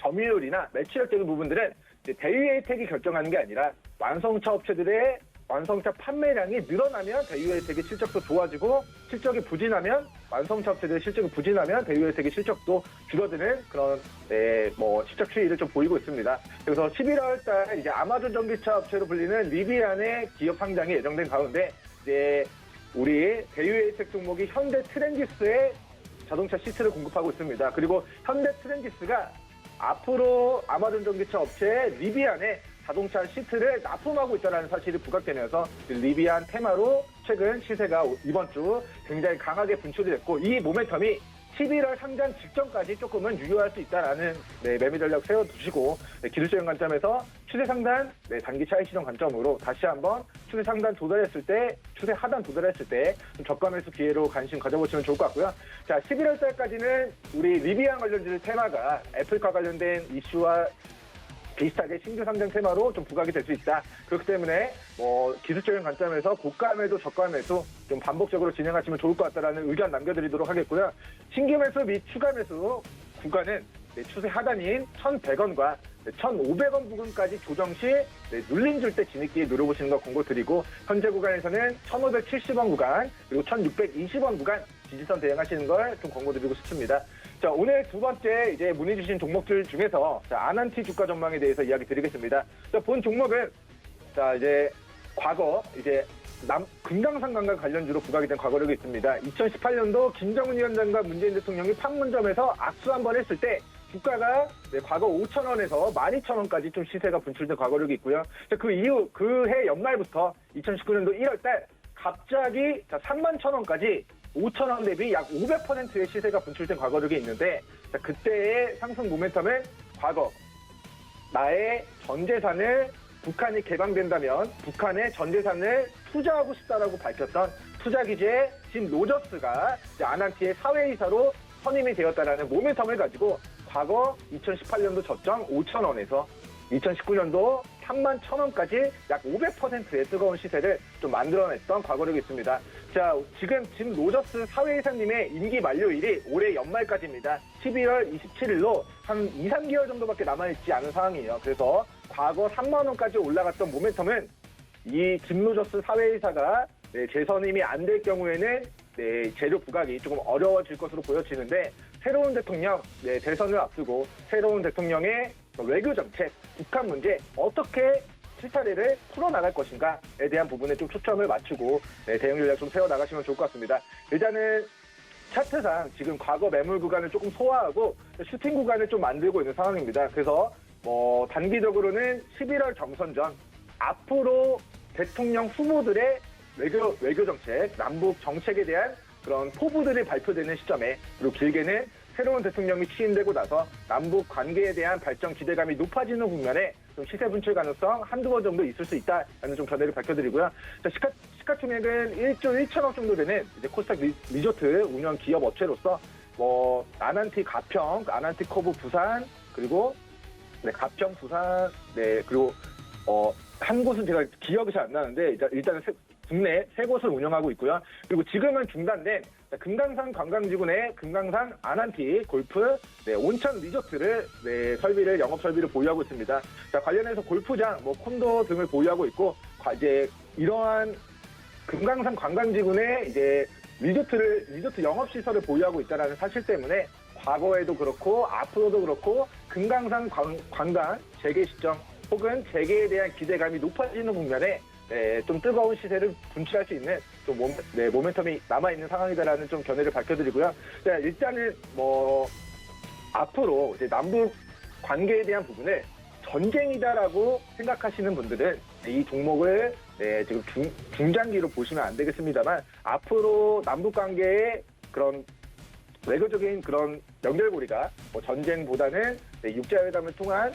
점유율이나 매출액적인 부분들은 대유에이텍이 결정하는 게 아니라 완성차 업체들의 완성차 판매량이 늘어나면 대유에이텍의 실적도 좋아지고 실적이 부진하면 완성차 업체들의 실적이 부진하면 대유에이텍의 실적도 줄어드는 그런 실적 추이를 좀 보이고 있습니다. 그래서 11월 달 이제 아마존 전기차 업체로 불리는 리비안의 기업 상장이 예정된 가운데 이제 우리 대유에이텍 종목이 현대 트렌디스의 자동차 시트를 공급하고 있습니다. 그리고 현대 트렌디스가 앞으로 아마존 전기차 업체 리비안의 자동차 시트를 납품하고 있다는 사실이 부각되면서 리비안 테마로 최근 시세가 이번 주 굉장히 강하게 분출이 됐고 이 모멘텀이 11월 상장 직전까지 조금은 유효할 수 있다라는 매매 전략 세워두시고 기술적인 관점에서 추세 상단, 단기 차익 실현 관점으로 다시 한번 추세 상단 도달했을 때, 추세 하단 도달했을 때 저가 매수 기회로 관심 가져보시면 좋을 것 같고요. 자, 11월 달까지는 우리 리비안 관련주의 테마가 애플과 관련된 이슈와 비슷하게 신규 상장 테마로 좀 부각이 될 수 있다. 그렇기 때문에 뭐 기술적인 관점에서 고가 매도, 저가 매수 좀 반복적으로 진행하시면 좋을 것 같다라는 의견 남겨드리도록 하겠고요. 신규 매수 및 추가 매수 구간은 추세 하단인 1,100원과 1,500원 부근까지 조정 시 눌림 줄 때 진입기에 누려보시는 거 권고드리고, 현재 구간에서는 1,570원 구간 그리고 1,620원 구간 지지선 대응하시는 걸 좀 권고드리고 싶습니다. 자, 오늘 두 번째 이제 문의 주신 종목들 중에서 아난티 주가 전망에 대해서 이야기 드리겠습니다. 자, 본 종목은 이제 과거 이제 금강산관과 관련주로 부각이 된 과거력이 있습니다. 2018년도 김정은 위원장과 문재인 대통령이 판문점에서 악수 한번 했을 때 주가가 과거 5,000원에서 12,000원까지 좀 시세가 분출된 과거력이 있고요. 그 이후 그해 연말부터 2019년도 1월달 갑자기 31,000원까지 5,000원 대비 약 500%의 시세가 분출된 과거력이 있는데, 그때의 상승 모멘텀은 과거 나의 전 재산을 북한이 개방된다면 북한의 전 재산을 투자하고 싶다라고 밝혔던 투자기지의 짐 로저스가 아난티의 사회이사로 선임이 되었다라는 모멘텀을 가지고 과거 2018년도 저점 5,000원에서 2019년도 31,000원까지 약 500%의 뜨거운 시세를 좀 만들어냈던 과거력이 있습니다. 자, 지금 짐 로저스 사회이사님의 임기 만료일이 올해 연말까지입니다. 11월 27일로 한 2, 3개월 정도밖에 남아있지 않은 상황이에요. 그래서 과거 3만원까지 올라갔던 모멘텀은 이 짐 로저스 사회이사가 재선임이 안 될 경우에는 재료 부각이 조금 어려워질 것으로 보여지는데, 새로운 대통령, 대선을 앞두고 새로운 대통령의 외교 정책, 북한 문제 어떻게 실타래를 풀어나갈 것인가에 대한 부분에 좀 초점을 맞추고 대응 전략 좀 세워나가시면 좋을 것 같습니다. 일단은 차트상 지금 과거 매물 구간을 조금 소화하고 슈팅 구간을 좀 만들고 있는 상황입니다. 그래서 단기적으로는 11월 경선 전 앞으로 대통령 후보들의 외교 정책, 남북 정책에 대한 그런 포부들이 발표되는 시점에, 그리고 길게는 새로운 대통령이 취임되고 나서 남북 관계에 대한 발전 기대감이 높아지는 국면에 좀 시세 분출 가능성 한두 번 정도 있을 수 있다라는 좀 견해를 밝혀드리고요. 자, 시가총액은 1조 1천억 정도 되는 이제 코스닥 리조트 운영 기업 업체로서 아난티 가평, 아난티 커브 부산, 그리고 가평 부산, 그리고 한 곳은 제가 기억이 잘 안 나는데 일단은 국내 3곳을 운영하고 있고요. 그리고 지금은 중단된 금강산 관광지구 내 금강산 아난티 골프 온천 리조트를 영업 설비를 보유하고 있습니다. 자, 관련해서 골프장, 콘도 등을 보유하고 있고, 이제 이러한 금강산 관광지구 내 이제 리조트 영업 시설을 보유하고 있다는 사실 때문에 과거에도 그렇고 앞으로도 그렇고 금강산 관광 재개 시점 혹은 재개에 대한 기대감이 높아지는 국면에 좀 뜨거운 시세를 분출할 수 있는 좀 모멘텀이 남아있는 상황이다라는 좀 견해를 밝혀드리고요. 자, 일단은 앞으로 이제 남북 관계에 대한 부분을 전쟁이다라고 생각하시는 분들은 이 종목을 지금 중장기로 보시면 안 되겠습니다만, 앞으로 남북 관계의 그런 외교적인 그런 연결고리가 전쟁보다는 육자회담을 통한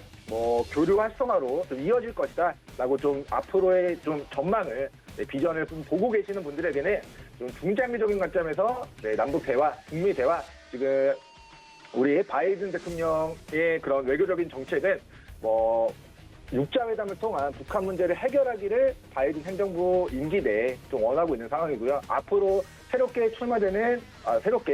교류 활성화로 좀 이어질 것이다라고 좀 앞으로의 좀 전망을 비전을 좀 보고 계시는 분들에게는 좀 중장기적인 관점에서 남북 대화, 북미 대화, 지금 우리 바이든 대통령의 그런 외교적인 정책은 육자회담을 통한 북한 문제를 해결하기를 바이든 행정부 임기 내에 좀 원하고 있는 상황이고요. 앞으로 새롭게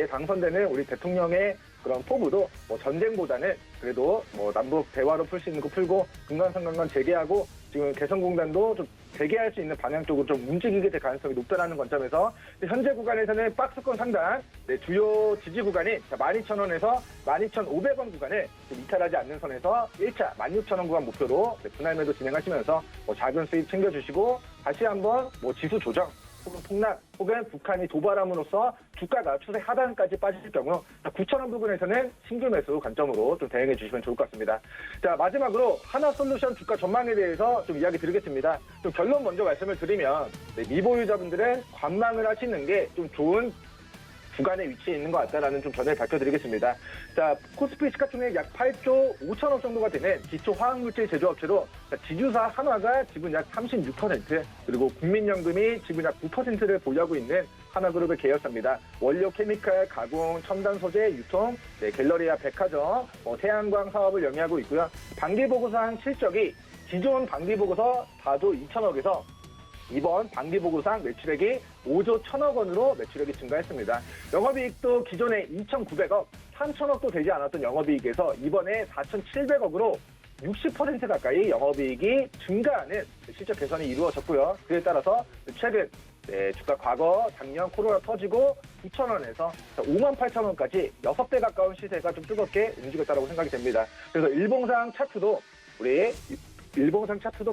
당선되는 우리 대통령의 그런 포부도 전쟁보다는 그래도 남북 대화로 풀 수 있는 거 풀고 금강산관광 재개하고 지금 개성공단도 좀 재개할 수 있는 방향 쪽으로 좀 움직이게 될 가능성이 높다라는 관점에서 현재 구간에서는 박스권 상단 주요 지지 구간인 12,000원에서 12,500원 구간을 좀 이탈하지 않는 선에서 1차 16,000원 구간 목표로 분할 매도 진행하시면서 작은 수익 챙겨주시고, 다시 한번 지수 조정 혹은 폭락 혹은 북한이 도발함으로써 주가가 추세 하단까지 빠질 경우 9,000원 부근에서는 신규 매수 관점으로 좀 대응해 주시면 좋을 것 같습니다. 자, 마지막으로 하나솔루션 주가 전망에 대해서 좀 이야기 드리겠습니다. 좀 결론 먼저 말씀을 드리면 미보유자분들은 관망을 하시는 게 좀 좋은 구간에 위치해 있는 것 같다라는 좀 전해를 밝혀드리겠습니다. 자, 코스피 시가총액 약 8조 5천억 정도가 되는 기초 화학물질 제조업체로 지주사 한화가 지분 약 36%, 그리고 국민연금이 지분 약 9%를 보유하고 있는 하나그룹의 계열사입니다. 원료 케미칼, 가공, 첨단 소재, 유통, 갤러리아 백화점, 태양광 사업을 영위하고 있고요. 반기보고상 실적이 기존 반기보고서 4조 2천억에서 이번 반기보고상 매출액이 5조 1천억 원으로 매출액이 증가했습니다. 영업이익도 기존에 2,900억, 3천억도 되지 않았던 영업이익에서 이번에 4,700억으로 60% 가까이 영업이익이 증가하는 실적 개선이 이루어졌고요. 그에 따라서 최근 주가 과거 작년 코로나 터지고 9,000원에서 58,000원까지 6배 가까운 시세가 좀 뜨겁게 움직였다고 생각이 됩니다. 그래서 일봉상 차트도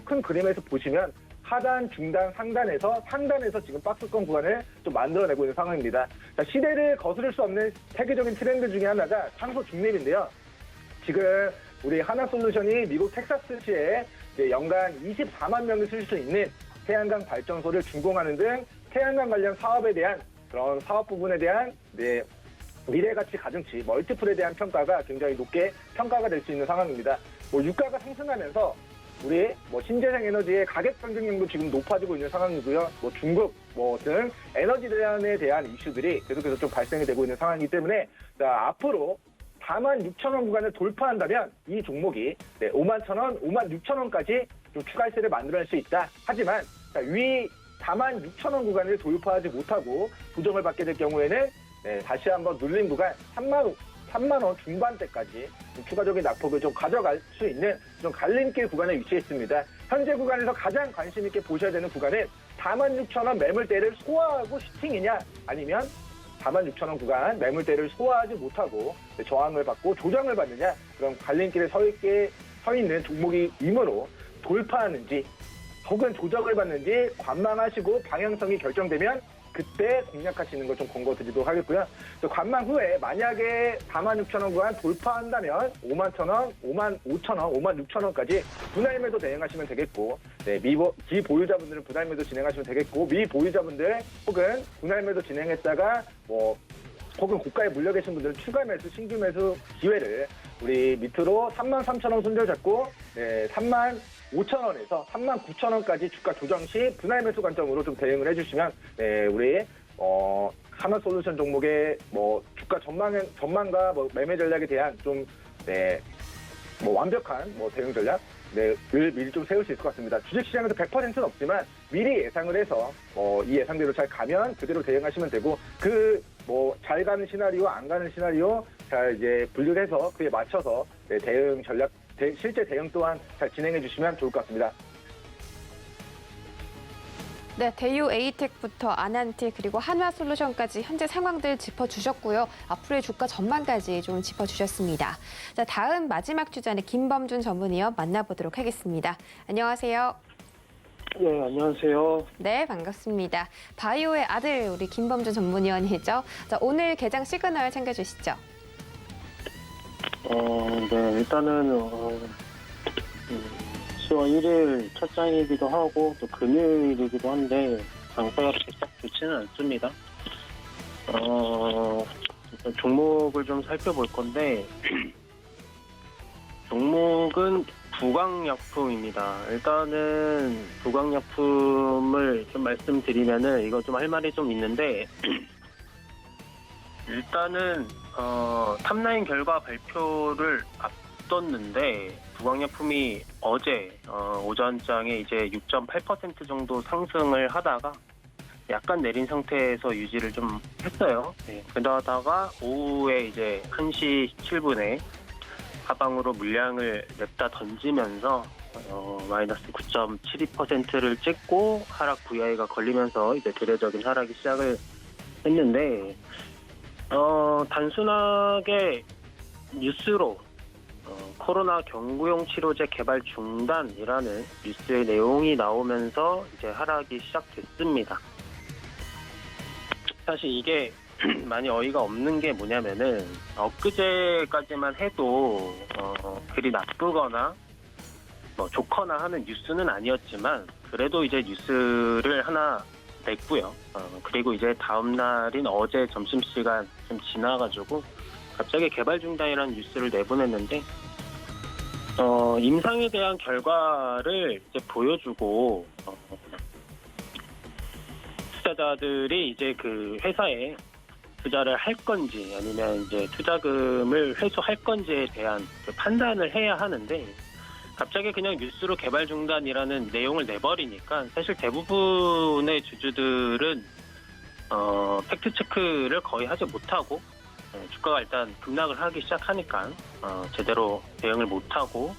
큰 그림에서 보시면 하단, 중단, 상단에서 지금 박스권 구간을 좀 만들어내고 있는 상황입니다. 자, 시대를 거스를 수 없는 세계적인 트렌드 중에 하나가 탄소 중립인데요. 지금 우리 하나솔루션이 미국 텍사스시에 연간 24만 명을 쓸 수 있는 태양광 발전소를 준공하는 등 태양광 관련 사업에 대한 그런 사업 부분에 대한 미래가치 가중치, 멀티플에 대한 평가가 굉장히 높게 평가가 될 수 있는 상황입니다. 유가가 상승하면서 우리 신재생 에너지의 가격 경쟁력도 지금 높아지고 있는 상황이고요. 중국 등 에너지 대란에 대한 이슈들이 계속해서 좀 발생이 되고 있는 상황이기 때문에 앞으로 46,000원 구간을 돌파한다면 이 종목이 51,000원, 56,000원까지 좀 추가세를 만들어낼 수 있다. 하지만 위 46,000원 구간을 돌파하지 못하고 부정을 받게 될 경우에는 다시 한번 눌림 구간 3만 원 중반대까지 추가적인 낙폭을 좀 가져갈 수 있는 좀 갈림길 구간에 위치해 있습니다. 현재 구간에서 가장 관심 있게 보셔야 되는 구간은 46,000원 매물대를 소화하고 슈팅이냐, 아니면 46,000원 구간 매물대를 소화하지 못하고 저항을 받고 조정을 받느냐, 그런 갈림길에 서 있는 종목이므로 돌파하는지 혹은 조정을 받는지 관망하시고 방향성이 결정되면 그때 공략하시는 걸 좀 권고드리도록 하겠고요. 또 관망 후에 만약에 46,000원 구간 돌파한다면 51,000원, 55,000원, 56,000원까지 분할 매도 대응하시면 되겠고, 기보유자분들은 분할 매도 진행하시면 되겠고, 미보유자분들 혹은 분할 매도 진행했다가 혹은 고가에 물려 계신 분들은 추가 매수, 신규 매수 기회를 우리 밑으로 33,000원 손절 잡고 35,000원에서 39,000원까지 주가 조정 시 분할 매수 관점으로 좀 대응을 해주시면 우리 하나솔루션 종목의 주가 전망과 매매 전략에 대한 좀 완벽한 대응 전략을 미리 좀 세울 수 있을 것 같습니다. 주식시장에서 100%는 없지만 미리 예상을 해서 이 예상대로 잘 가면 그대로 대응하시면 되고, 잘 가는 시나리오, 안 가는 시나리오 잘 이제 분류를 해서 그에 맞춰서 대응 전략, 실제 대응 또한 잘 진행해 주시면 좋을 것 같습니다. 네, 대유 에이텍부터 아난티 그리고 한화솔루션까지 현재 상황들 짚어주셨고요. 앞으로의 주가 전망까지 좀 짚어주셨습니다. 자, 다음 마지막 주자는 김범준 전문위원 만나보도록 하겠습니다. 안녕하세요. 네, 안녕하세요. 네, 반갑습니다. 바이오의 아들 우리 김범준 전문위원이죠. 자, 오늘 개장 시그널 챙겨주시죠. 네, 일단은 10월 1일 첫 장이기도 하고 또 금요일이기도 한데 장사가 딱 좋지는 않습니다. 종목을 좀 살펴볼 건데 종목은 부광약품입니다. 일단은 부광약품을 좀 말씀드리면은 이거 좀 할 말이 좀 있는데 일단은 탑라인 결과 발표를 앞뒀는데 부광약품이 어제 오전장에 이제 6.8% 정도 상승을 하다가 약간 내린 상태에서 유지를 좀 했어요. 네. 그러다가 오후에 이제 1시 17분에 하방으로 물량을 냅다 던지면서 마이너스 9.72%를 찍고 하락 VI가 걸리면서 이제 대대적인 하락이 시작을 했는데 단순하게 뉴스로 코로나 경구용 치료제 개발 중단이라는 뉴스의 내용이 나오면서 이제 하락이 시작됐습니다. 사실 이게 많이 어이가 없는 게 뭐냐면은 엊그제까지만 해도 그리 나쁘거나 좋거나 하는 뉴스는 아니었지만 그래도 이제 뉴스를 하나 냈고요. 그리고 이제 다음 날인 어제 점심시간 좀 지나가지고 갑자기 개발 중단이라는 뉴스를 내보냈는데 임상에 대한 결과를 이제 보여주고 투자자들이 이제 그 회사에 투자를 할 건지 아니면 이제 투자금을 회수할 건지에 대한 그 판단을 해야 하는데 갑자기 그냥 뉴스로 개발 중단이라는 내용을 내버리니까 사실 대부분의 주주들은 팩트 체크를 거의 하지 못하고 주가가 일단 급락을 하기 시작하니까 제대로 대응을 못하고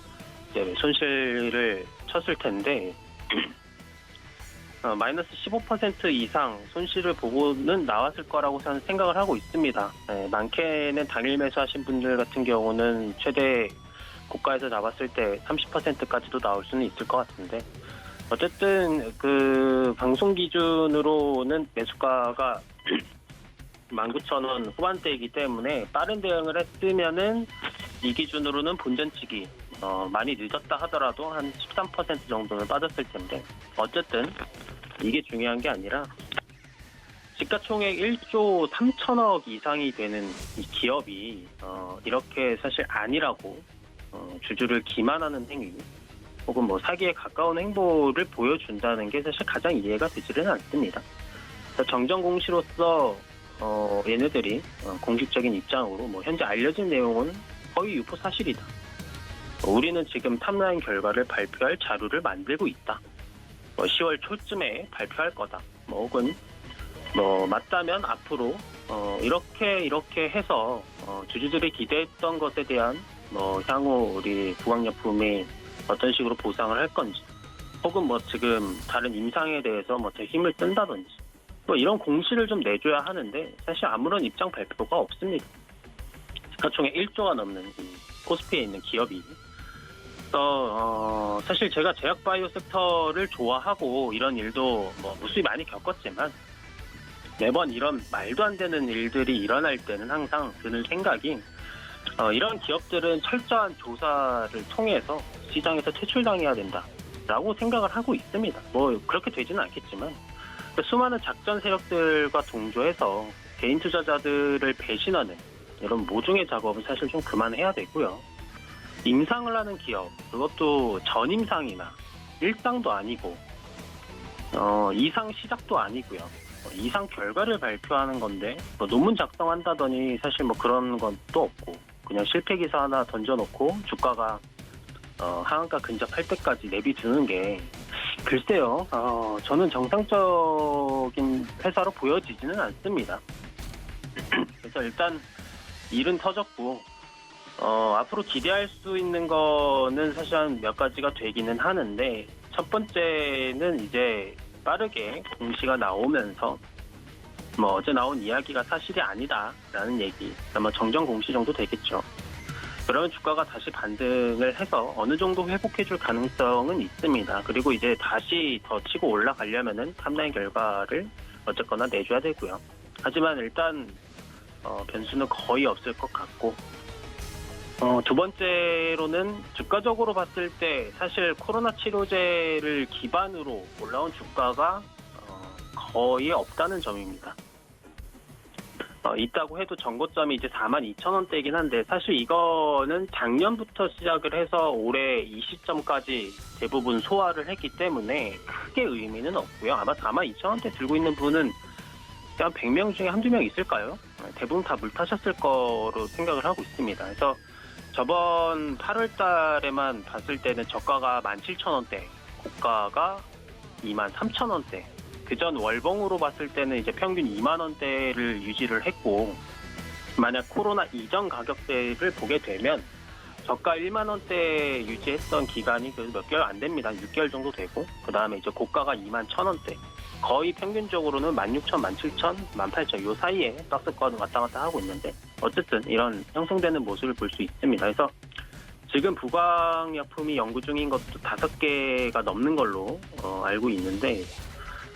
이제 손실을 쳤을 텐데 마이너스 15% 이상 손실을 보고는 나왔을 거라고 저는 생각을 하고 있습니다. 많게는 당일 매수하신 분들 같은 경우는 최대 고가에서 잡았을 때 30%까지도 나올 수는 있을 것 같은데 어쨌든 그 방송 기준으로는 매수가가 19,000원 후반대이기 때문에 빠른 대응을 했으면은 이 기준으로는 본전치기 많이 늦었다 하더라도 한 13% 정도는 빠졌을 텐데 어쨌든 이게 중요한 게 아니라 시가총액 1조 3천억 이상이 되는 이 기업이 이렇게 사실 아니라고 주주를 기만하는 행위 혹은 뭐 사기에 가까운 행보를 보여준다는 게 사실 가장 이해가 되지는 않습니다. 정정공시로서 얘네들이 공식적인 입장으로 뭐 현재 알려진 내용은 거의 유포 사실이다. 우리는 지금 탑라인 결과를 발표할 자료를 만들고 있다. 10월 초쯤에 발표할 거다. 혹은 맞다면 앞으로 이렇게 해서 주주들이 기대했던 것에 대한 향후 우리 부강약품이 어떤 식으로 보상을 할 건지 혹은 지금 다른 임상에 대해서 더 힘을 쓴다든지 이런 공시를 좀 내줘야 하는데 사실 아무런 입장 발표가 없습니다. 시가총액 1조가 넘는 코스피에 있는 기업이 사실 제가 제약바이오 섹터를 좋아하고 이런 일도 무수히 많이 겪었지만 매번 이런 말도 안 되는 일들이 일어날 때는 항상 드는 생각이 이런 기업들은 철저한 조사를 통해서 시장에서 퇴출당해야 된다라고 생각을 하고 있습니다. 그렇게 되지는 않겠지만 수많은 작전 세력들과 동조해서 개인 투자자들을 배신하는 이런 모종의 작업은 사실 좀 그만해야 되고요. 임상을 하는 기업, 그것도 전임상이나 1상도 아니고 2상 시작도 아니고요. 이상 결과를 발표하는 건데 논문 작성한다더니 사실 그런 건 또 없고 그냥 실패 기사 하나 던져놓고 주가가 하한가 근접할 때까지 내비두는 게 글쎄요. 저는 정상적인 회사로 보여지지는 않습니다. 그래서 일단 일은 터졌고 앞으로 기대할 수 있는 거는 사실 한 몇 가지가 되기는 하는데 첫 번째는 이제 빠르게 공시가 나오면서 어제 나온 이야기가 사실이 아니다라는 얘기 아마 정정 공시 정도 되겠죠. 그러면 주가가 다시 반등을 해서 어느 정도 회복해줄 가능성은 있습니다. 그리고 이제 다시 더 치고 올라가려면은 탑라인 결과를 어쨌거나 내줘야 되고요. 하지만 일단 변수는 거의 없을 것 같고 두 번째로는 주가적으로 봤을 때 사실 코로나 치료제를 기반으로 올라온 주가가 거의 없다는 점입니다. 있다고 해도 전고점이 이제 42,000원대이긴 한데 사실 이거는 작년부터 시작을 해서 올해 이 시점까지 대부분 소화를 했기 때문에 크게 의미는 없고요. 아마 42,000원대 들고 있는 분은 한 100명 중에 한두 명 있을까요? 대부분 다 물타셨을 거로 생각을 하고 있습니다. 그래서 저번 8월 달에만 봤을 때는 저가가 17,000원대, 고가가 23,000원대. 그전 월봉으로 봤을 때는 이제 평균 2만 원대를 유지를 했고 만약 코로나 이전 가격대를 보게 되면 저가 1만 원대 유지했던 기간이 몇 개월 안 됩니다. 6개월 정도 되고 그 다음에 이제 고가가 2만 1,000원대 거의 평균적으로는 16,000, 17,000, 18,000 요 사이에 박스권 왔다 갔다 하고 있는데 어쨌든 이런 형성되는 모습을 볼 수 있습니다. 그래서 지금 부강약품이 연구 중인 것도 5개가 넘는 걸로 알고 있는데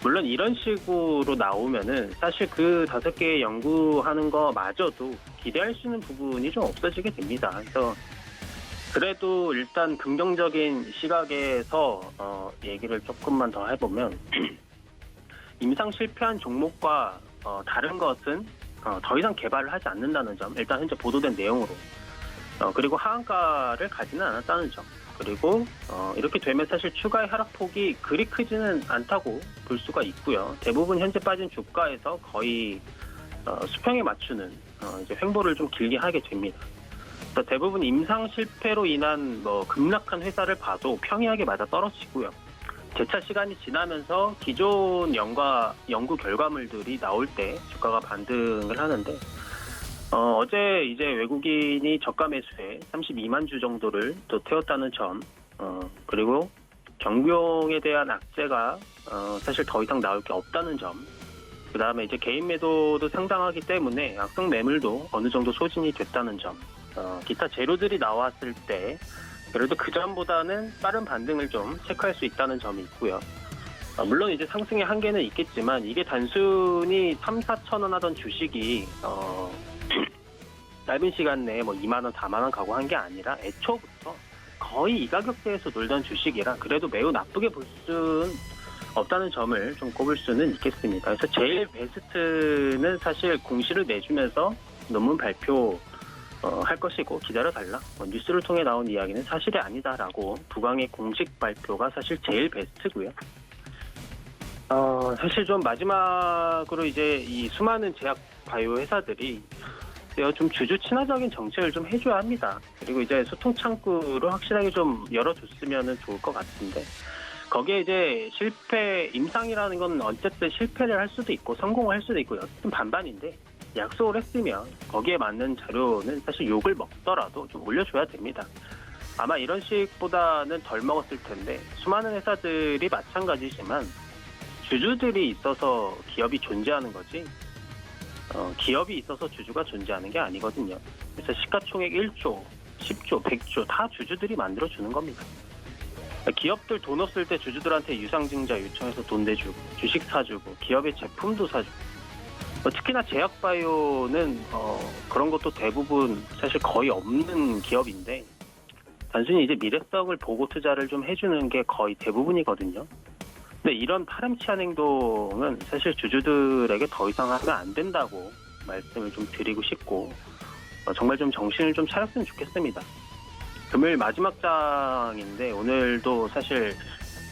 물론 이런 식으로 나오면은 사실 그 5개 연구하는 거마저도 기대할 수 있는 부분이 좀 없어지게 됩니다. 그래서 그래도 일단 긍정적인 시각에서 얘기를 조금만 더 해보면 임상 실패한 종목과 다른 것은 더 이상 개발을 하지 않는다는 점, 일단 현재 보도된 내용으로, 그리고 하한가를 가지는 않았다는 점, 그리고 이렇게 되면 사실 추가의 하락폭이 그리 크지는 않다고 볼 수가 있고요. 대부분 현재 빠진 주가에서 거의 수평에 맞추는 이제 횡보를 좀 길게 하게 됩니다. 그래서 대부분 임상 실패로 인한 급락한 회사를 봐도 평이하게 맞아 떨어지고요. 재차 시간이 지나면서 기존 연구 결과물들이 나올 때 주가가 반등을 하는데, 어제 이제 외국인이 저가 매수에 32만 주 정도를 또 태웠다는 점, 그리고 경영에 대한 악재가 사실 더 이상 나올 게 없다는 점, 그 다음에 이제 개인 매도도 상당하기 때문에 악성 매물도 어느 정도 소진이 됐다는 점, 기타 재료들이 나왔을 때 그래도 그 전보다는 빠른 반등을 좀 체크할 수 있다는 점이 있고요. 물론 이제 상승의 한계는 있겠지만 이게 단순히 3, 4천 원 하던 주식이 짧은 시간 내에 2만 원, 4만 원 가고 한 게 아니라 애초부터 거의 이 가격대에서 놀던 주식이라 그래도 매우 나쁘게 볼 수는 없다는 점을 좀 꼽을 수는 있겠습니다. 그래서 제일 베스트는 사실 공시를 내주면서 논문 발표 할 것이고 기다려달라. 뉴스를 통해 나온 이야기는 사실이 아니다라고 부강의 공식 발표가 사실 제일 베스트고요. 사실 좀 마지막으로 이제 이 수많은 제약 바이오 회사들이 좀 주주 친화적인 정책을 좀 해줘야 합니다. 그리고 이제 소통 창구를 확실하게 좀 열어줬으면 좋을 것 같은데, 거기에 이제 실패, 임상이라는 건 어쨌든 실패를 할 수도 있고 성공을 할 수도 있고 어쨌든 반반인데, 약속을 했으면 거기에 맞는 자료는 사실 욕을 먹더라도 좀 올려줘야 됩니다. 아마 이런 식보다는 덜 먹었을 텐데, 수많은 회사들이 마찬가지지만 주주들이 있어서 기업이 존재하는 거지 기업이 있어서 주주가 존재하는 게 아니거든요. 그래서 시가총액 1조, 10조, 100조 다 주주들이 만들어주는 겁니다. 기업들 돈 없을 때 주주들한테 유상증자 요청해서 돈 내주고 주식 사주고 기업의 제품도 사주고, 특히나 제약바이오는 그런 것도 대부분 사실 거의 없는 기업인데 단순히 이제 미래성을 보고 투자를 좀 해주는 게 거의 대부분이거든요. 근데 이런 파렴치한 행동은 사실 주주들에게 더 이상 하면 안 된다고 말씀을 좀 드리고 싶고, 정말 좀 정신을 좀 차렸으면 좋겠습니다. 금요일 마지막 장인데 오늘도 사실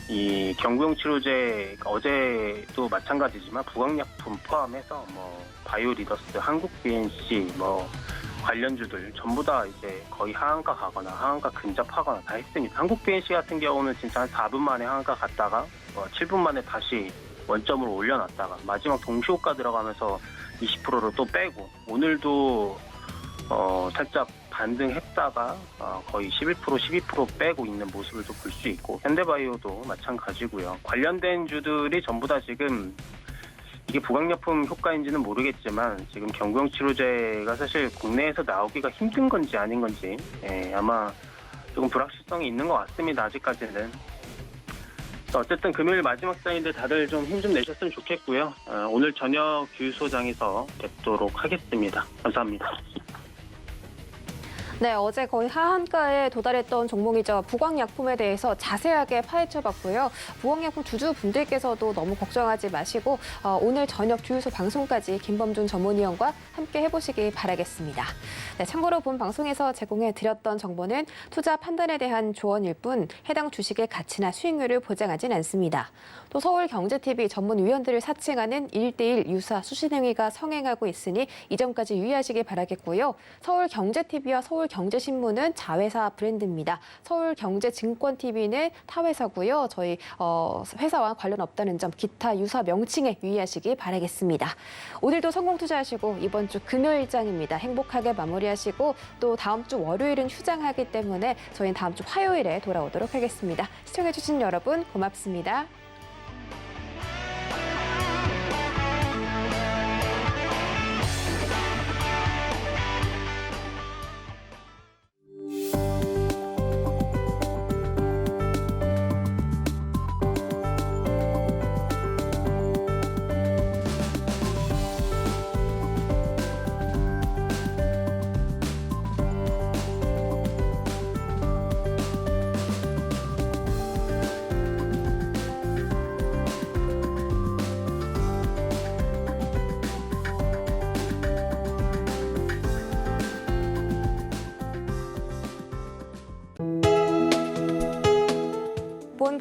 이 경구용 치료제 어제도 마찬가지지만 부강약품 포함해서 바이오리더스, 한국BNC 관련주들 전부 다 이제 거의 하한가 가거나 하한가 근접하거나 다 했습니다. 한국BNC 같은 경우는 진짜 한 4분 만에 하한가 갔다가 7분 만에 다시 원점으로 올려놨다가 마지막 동시호가 들어가면서 20%를 또 빼고, 오늘도 살짝 반등했다가 거의 11%, 12% 빼고 있는 모습을 또 볼 수 있고, 현대바이오도 마찬가지고요. 관련된 주들이 전부 다 지금 이게 부강약품 효과인지는 모르겠지만 지금 경구용 치료제가 사실 국내에서 나오기가 힘든 건지 아닌 건지 아마 조금 불확실성이 있는 것 같습니다. 아직까지는. 어쨌든 금요일 마지막 장인데 다들 좀 힘 좀 내셨으면 좋겠고요. 오늘 저녁 주유소장에서 뵙도록 하겠습니다. 감사합니다. 네, 어제 거의 하한가에 도달했던 종목이죠. 부광약품에 대해서 자세하게 파헤쳐봤고요. 부광약품 주주분들께서도 너무 걱정하지 마시고 오늘 저녁 주유소 방송까지 김범준 전문위원과 함께 해보시기 바라겠습니다. 네, 참고로 본 방송에서 제공해드렸던 정보는 투자 판단에 대한 조언일 뿐 해당 주식의 가치나 수익률을 보장하진 않습니다. 또 서울경제TV 전문위원들을 사칭하는 1대1 유사 수신행위가 성행하고 있으니 이 점까지 유의하시기 바라겠고요. 서울경제TV와 서울경제신문은 자회사 브랜드입니다. 서울경제증권TV는 타회사고요. 저희 회사와 관련 없다는 점, 기타 유사 명칭에 유의하시기 바라겠습니다. 오늘도 성공 투자하시고 이번 주 금요일장입니다. 행복하게 마무리하시고 또 다음 주 월요일은 휴장하기 때문에 저희는 다음 주 화요일에 돌아오도록 하겠습니다. 시청해주신 여러분 고맙습니다.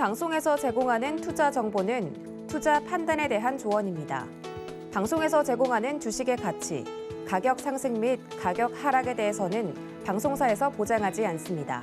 방송에서 제공하는 투자 정보는 투자 판단에 대한 조언입니다. 방송에서 제공하는 주식의 가치, 가격 상승 및 가격 하락에 대해서는 방송사에서 보장하지 않습니다.